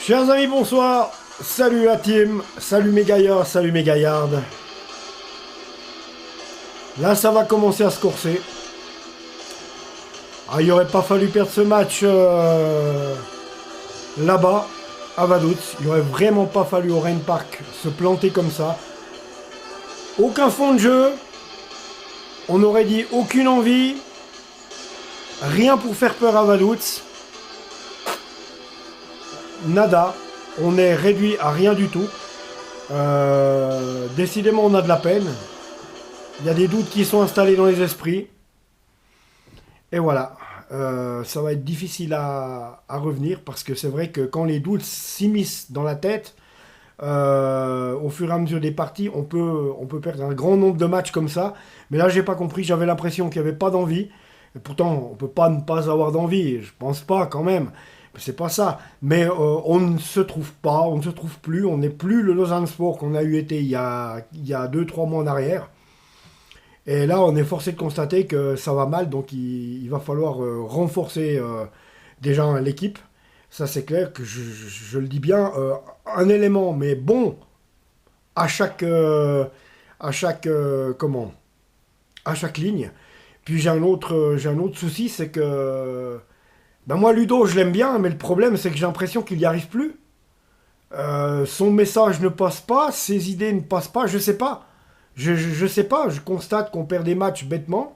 Chers amis, bonsoir. Salut la team. Salut mes gaillards, salut mes gaillardes. Là, ça va commencer à se corser. Ah, il aurait pas fallu perdre ce match là-bas, à Vaduz. Il aurait vraiment pas fallu au Rhein Park se planter comme ça. Aucun fond de jeu. On aurait dit aucune envie. Rien pour faire peur à Vaduz. Nada. On est réduit à rien du tout. Décidément, on a de la peine. Il y a des doutes qui sont installés dans les esprits. Et voilà. Ça va être difficile à revenir parce que c'est vrai que quand les doutes s'immiscent dans la tête, au fur et à mesure des parties, on peut perdre un grand nombre de matchs comme ça. Mais là, j'ai pas compris. J'avais l'impression qu'il n'y avait pas d'envie. Et pourtant, on peut pas ne pas avoir d'envie. Je pense pas quand même. C'est pas ça. Mais on ne se trouve pas, on ne se trouve plus. On n'est plus le Lausanne Sport qu'on a eu été il y a 2-3 mois en arrière. Et là, on est forcé de constater que ça va mal. Donc, il va falloir renforcer déjà l'équipe. Ça, c'est clair que je le dis bien. Un élément, mais bon, à chaque, comment, à chaque ligne. Puis j'ai un autre souci, c'est que ben moi, Ludo, je l'aime bien, mais le problème, c'est que j'ai l'impression qu'il n'y arrive plus. Son message ne passe pas, ses idées ne passent pas, je sais pas. Je sais pas, je constate qu'on perd des matchs bêtement.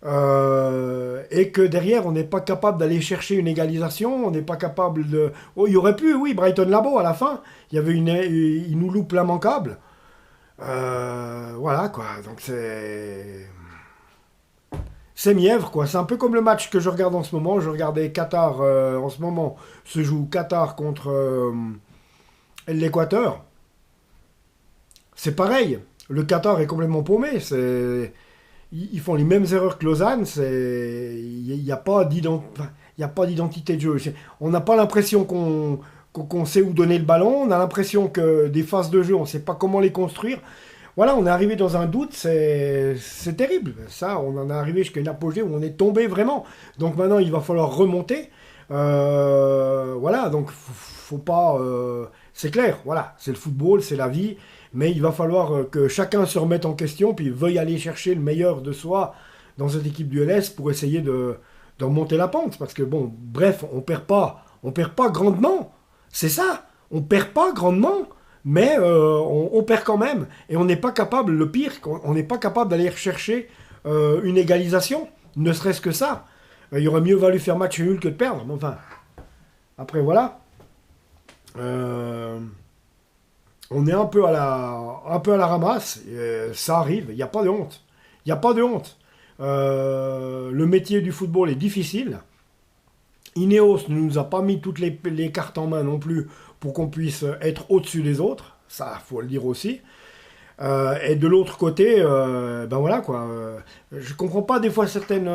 Et que derrière, on n'est pas capable d'aller chercher une égalisation, on n'est pas capable de... Oh, il y aurait pu, oui, Brighton Labo à la fin. Il nous loupe l'immanquable. Voilà, quoi. Donc c'est mièvre, quoi. C'est un peu comme le match que je regarde en ce moment. Je regardais Qatar, en ce moment, se joue Qatar contre l'Équateur. C'est pareil. Le Qatar est complètement paumé. Ils font les mêmes erreurs que Lausanne. Il n'y a pas d'identité de jeu. On n'a pas l'impression qu'on sait où donner le ballon. On a l'impression que des phases de jeu, on ne sait pas comment les construire. Voilà, on est arrivé dans un doute, c'est terrible. Ça, on en est arrivé jusqu'à une apogée où on est tombé vraiment. Donc maintenant, il va falloir remonter. Voilà, donc faut pas... c'est clair, voilà, c'est le football, c'est la vie. Mais il va falloir que chacun se remette en question, puis veuille aller chercher le meilleur de soi dans cette équipe du LS pour essayer de remonter la pente. Parce que bon, bref, on perd pas grandement. C'est ça, on perd pas grandement. Mais on perd quand même. Et on n'est pas capable, le pire, on n'est pas capable d'aller rechercher une égalisation. Ne serait-ce que ça. Il aurait mieux valu faire match nul que de perdre. Mais enfin, après voilà. On est un peu à la ramasse. Ça arrive. Il n'y a pas de honte. Il n'y a pas de honte. Le métier du football est difficile. Ineos ne nous a pas mis toutes les cartes en main non plus pour qu'on puisse être au-dessus des autres, ça faut le dire aussi. Et de l'autre côté, ben voilà quoi, je comprends pas des fois certaines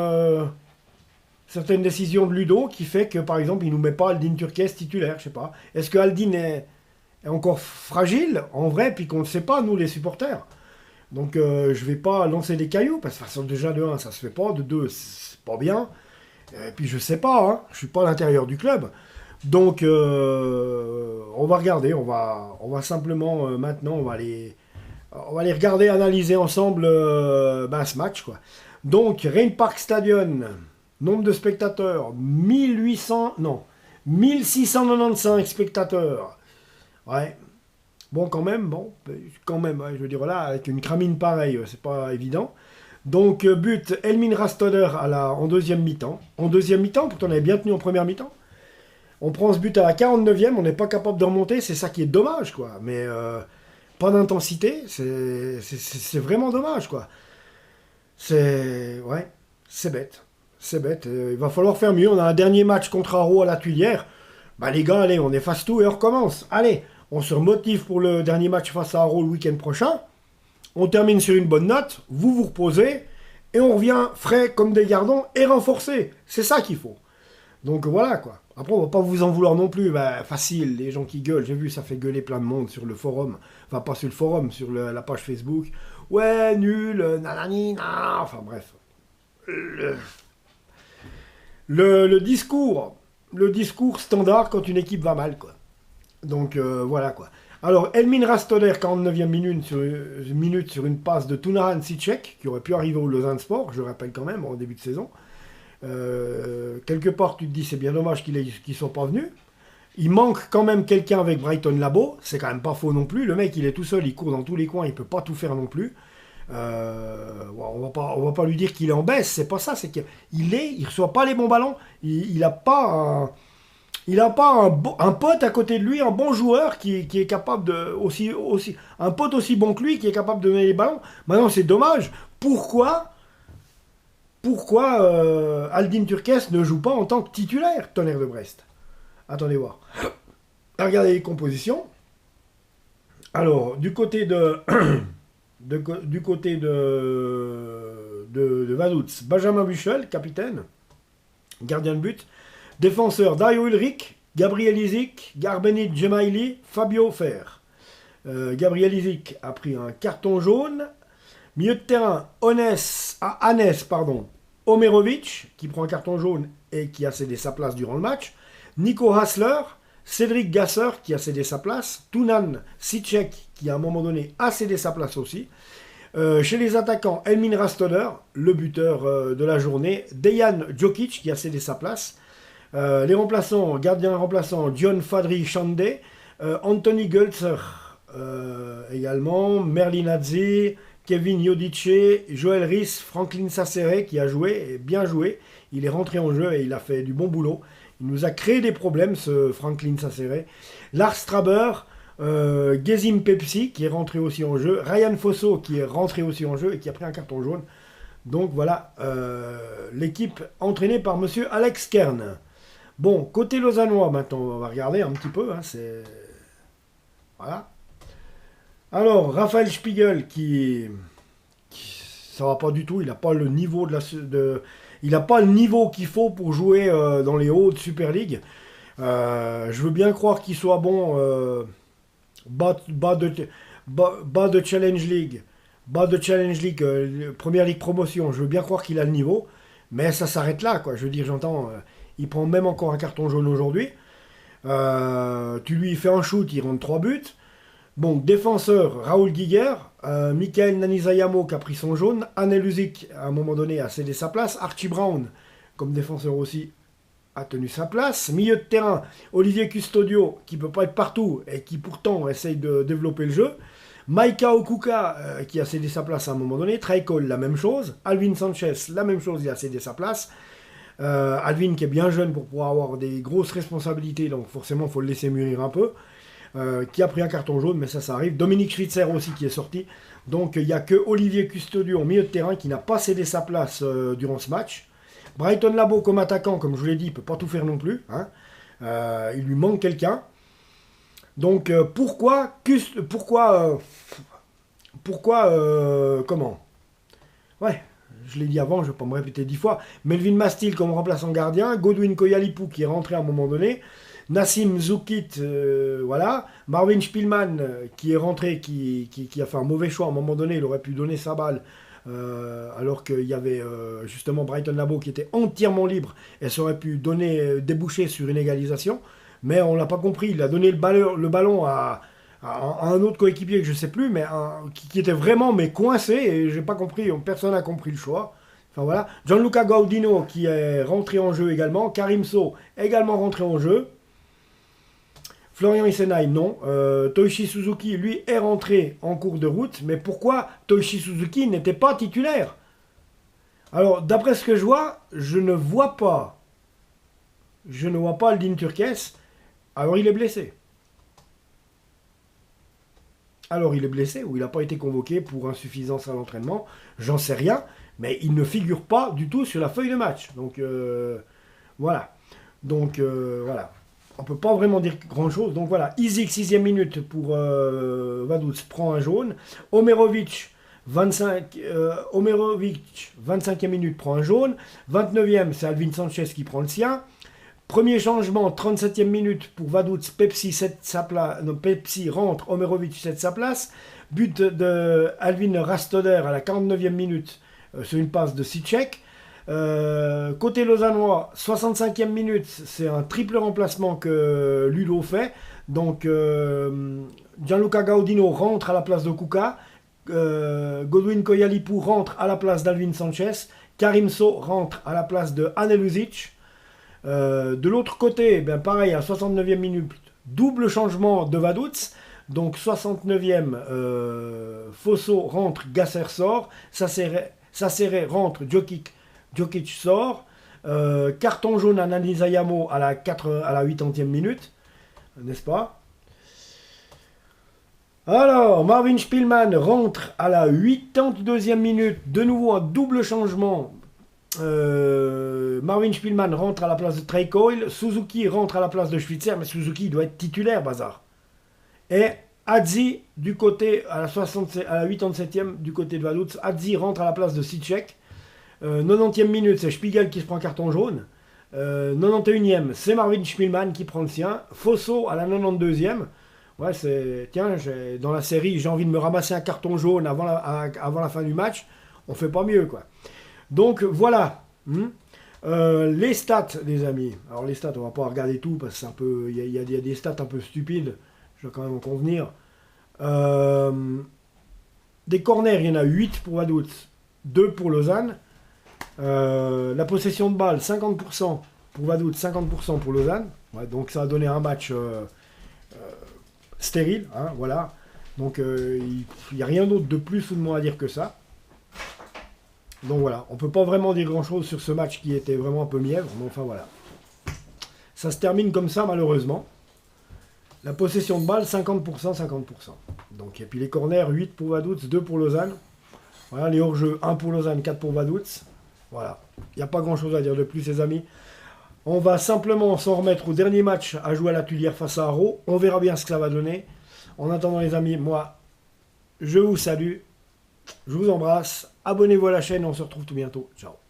décisions de Ludo qui fait que par exemple il nous met pas Aldin Turquès titulaire, je sais pas. Est-ce que Aldin est encore fragile en vrai puis qu'on ne sait pas nous les supporters. Donc je vais pas lancer des cailloux parce que de toute façon déjà de 1 ça se fait pas, de 2 c'est pas bien. Et puis je sais pas, hein, je suis pas à l'intérieur du club. Donc on va regarder, on va simplement maintenant on va aller regarder, analyser ensemble ce match quoi. Donc Rhein Park Stadion, nombre de spectateurs 1695 spectateurs. Ouais. Bon quand même, ouais, je veux dire là avec une cramine pareille, c'est pas évident. Donc but Elmin Rastoder en deuxième mi-temps. En deuxième mi-temps, pourtant on avait bien tenu en première mi-temps. On prend ce but à la 49e, on n'est pas capable de remonter, c'est ça qui est dommage, quoi. Mais pas d'intensité, c'est vraiment dommage, quoi. Ouais, c'est bête. C'est bête. Il va falloir faire mieux. On a un dernier match contre Aro à la Tuilière. Bah les gars, allez, on efface tout et on recommence. Allez, on se remotive pour le dernier match face à Aro le week-end prochain. On termine sur une bonne note, vous vous reposez, et on revient frais comme des gardons et renforcés. C'est ça qu'il faut. Donc voilà, quoi. Après, on va pas vous en vouloir non plus. Bah, facile, les gens qui gueulent. J'ai vu, ça fait gueuler plein de monde sur le forum. Enfin, pas sur le forum, sur la page Facebook. Ouais, nul, nanani, nan. Enfin, bref. Le discours standard quand une équipe va mal, quoi. Donc voilà quoi. Alors, Elmin Rastoder, 49e minute sur une passe de Tunahan Sicek, qui aurait pu arriver au Lausanne Sport, je rappelle quand même, en début de saison. Quelque part, tu te dis, c'est bien dommage qu'ils ne sont pas venus. Il manque quand même quelqu'un avec Brighton Labo, c'est quand même pas faux non plus. Le mec, il est tout seul, il court dans tous les coins, il peut pas tout faire non plus. On va pas lui dire qu'il est en baisse, c'est pas ça, c'est il reçoit pas les bons ballons, il a pas un pote à côté de lui, un bon joueur qui est capable de un pote aussi bon que lui qui est capable de donner les ballons. Maintenant, c'est dommage. Pourquoi Aldin Turkes ne joue pas en tant que titulaire, Tonnerre de Brest? Attendez voir. Regardez les compositions. Alors, du côté de du côté de Vaduz, Benjamin Buchel, capitaine, gardien de but. Défenseur, Dario Ulrich, Gabriel Izik, Garbenit Gemaili, Fabio Fer. Gabriel Izik a pris un carton jaune. Milieu de terrain, Hannes, Omerovic, qui prend un carton jaune et qui a cédé sa place durant le match. Nico Hassler, Cédric Gasser, qui a cédé sa place. Tunan Sicek, qui à un moment donné a cédé sa place aussi. Chez les attaquants, Elmin Rastoder, le buteur de la journée. Dejan Djokic, qui a cédé sa place. Les remplaçants, gardien remplaçant, John Fadri Chande, Anthony Gölzer également, Merlin Hadzi, Kevin Yodice, Joël Rhys, Franklin Sassere qui a joué, et bien joué. Il est rentré en jeu et il a fait du bon boulot. Il nous a créé des problèmes, ce Franklin Sassere. Lars Straber, Gezim Pepsi qui est rentré aussi en jeu. Ryan Fosso qui est rentré aussi en jeu et qui a pris un carton jaune. Donc voilà, l'équipe entraînée par monsieur Alex Kern. Bon, côté lausannois, maintenant, on va regarder un petit peu. Voilà. Alors, Raphaël Spiegel, ça va pas du tout. Il n'a pas le niveau il a pas le niveau qu'il faut pour jouer dans les hauts de Super League. Je veux bien croire qu'il soit bon bas de Challenge League. Bas de Challenge League, Première Ligue Promotion. Je veux bien croire qu'il a le niveau. Mais ça s'arrête là, quoi. Je veux dire, j'entends... il prend même encore un carton jaune aujourd'hui. Tu lui fais un shoot, il rentre 3 buts. Bon, défenseur, Raoul Giger. Michael Nanizayamo qui a pris son jaune. Anne Luzik, à un moment donné, a cédé sa place. Archie Brown, comme défenseur aussi, a tenu sa place. Milieu de terrain, Olivier Custodio, qui peut pas être partout et qui pourtant essaye de développer le jeu. Maika Okuka, qui a cédé sa place à un moment donné. Trey Cole, la même chose. Alvin Sanchez, la même chose, il a cédé sa place. Alvin qui est bien jeune pour pouvoir avoir des grosses responsabilités, donc forcément il faut le laisser mûrir un peu, qui a pris un carton jaune, mais ça arrive. Dominique Schwitzer aussi qui est sorti, donc il n'y a que Olivier Custodio en milieu de terrain qui n'a pas cédé sa place durant ce match. Brighton Labo comme attaquant, comme je vous l'ai dit, il ne peut pas tout faire non plus, hein. Il lui manque quelqu'un. Donc comment ouais, je l'ai dit avant, je ne vais pas me répéter 10 fois. Melvin Mastil comme remplaçant gardien. Godwin Koyalipou qui est rentré à un moment donné. Nassim Zoukit, voilà. Marvin Spielmann qui est rentré, qui a fait un mauvais choix à un moment donné. Il aurait pu donner sa balle. Alors qu'il y avait justement Brighton Labo qui était entièrement libre. Et ça aurait pu déboucher sur une égalisation. Mais on ne l'a pas compris. Il a donné le ballon à un autre coéquipier que je ne sais plus, mais qui était vraiment coincé, et j'ai pas compris, personne n'a compris le choix. Enfin voilà. Gianluca Gaudino qui est rentré en jeu également. Karim So également rentré en jeu. Florian Isenay, non. Toichi Suzuki, lui, est rentré en cours de route. Mais pourquoi Toichi Suzuki n'était pas titulaire? Alors, d'après ce que je vois, je ne vois pas Aldin Turkes. Alors, il est blessé. Alors il est blessé ou il n'a pas été convoqué pour insuffisance à l'entraînement, j'en sais rien, mais il ne figure pas du tout sur la feuille de match. Donc voilà. Donc voilà. On ne peut pas vraiment dire grand-chose. Donc voilà, Izik, 6e minute pour Vaduz, prend un jaune. Omerovic, 25e minute, prend un jaune. 29e, c'est Alvin Sanchez qui prend le sien. Premier changement, 37e minute pour Vaduz, Pepsi rentre, Omerovic cède sa place. But de Alvin Rastoder à la 49e minute sur une passe de Sicek. Côté lausannois, 65e minute, c'est un triple remplacement que Ludo fait. Donc, Gianluca Gaudino rentre à la place de Kuka. Godwin Koyalipou rentre à la place d'Alvin Sanchez. Karim So rentre à la place de Anelusic. De l'autre côté, ben pareil, à 69e minute, double changement de Vaduz. Donc 69e, Fosso rentre, Gasser sort. Sacere rentre, Djokic sort. Carton jaune à Nani Zayamo à la 80e minute. N'est-ce pas? Alors, Marvin Spielmann rentre à la 82e minute. De nouveau un double changement. Marvin Spielmann rentre à la place de Trey Coyle. Suzuki rentre à la place de Schwitzer. Mais Suzuki doit être titulaire, bazar. Et Hadzi, du côté, à la 87e, du côté de Vaduz, Hadzi rentre à la place de Sitchek. 90e minute, c'est Spiegel qui se prend carton jaune. 91e, c'est Marvin Spielmann qui prend le sien. Fosso à la 92e. Ouais, c'est. Tiens, dans la série, j'ai envie de me ramasser un carton jaune avant la fin du match. On fait pas mieux, quoi. Donc, voilà. Les stats, les amis. Alors, les stats, on va pas regarder tout parce que c'est un peu. Il y a des stats un peu stupides. Je vais quand même en convenir. Des corners, il y en a 8 pour Vaduz, 2 pour Lausanne. La possession de balle, 50% pour Vaduz, 50% pour Lausanne. Ouais, donc ça a donné un match stérile. Hein, voilà. Donc il n'y a rien d'autre de plus ou de moins à dire que ça. Donc voilà, on ne peut pas vraiment dire grand chose sur ce match qui était vraiment un peu mièvre. Mais enfin voilà. Ça se termine comme ça malheureusement. La possession de balle, 50%, 50%. Donc, et puis les corners, 8 pour Vaduz, 2 pour Lausanne. Voilà, les hors-jeux, 1 pour Lausanne, 4 pour Vaduz. Voilà. Il n'y a pas grand-chose à dire de plus, les amis. On va simplement s'en remettre au dernier match à jouer à la Tuilière face à Haro. On verra bien ce que ça va donner. En attendant, les amis, moi, je vous salue. Je vous embrasse. Abonnez-vous à la chaîne. On se retrouve tout bientôt. Ciao.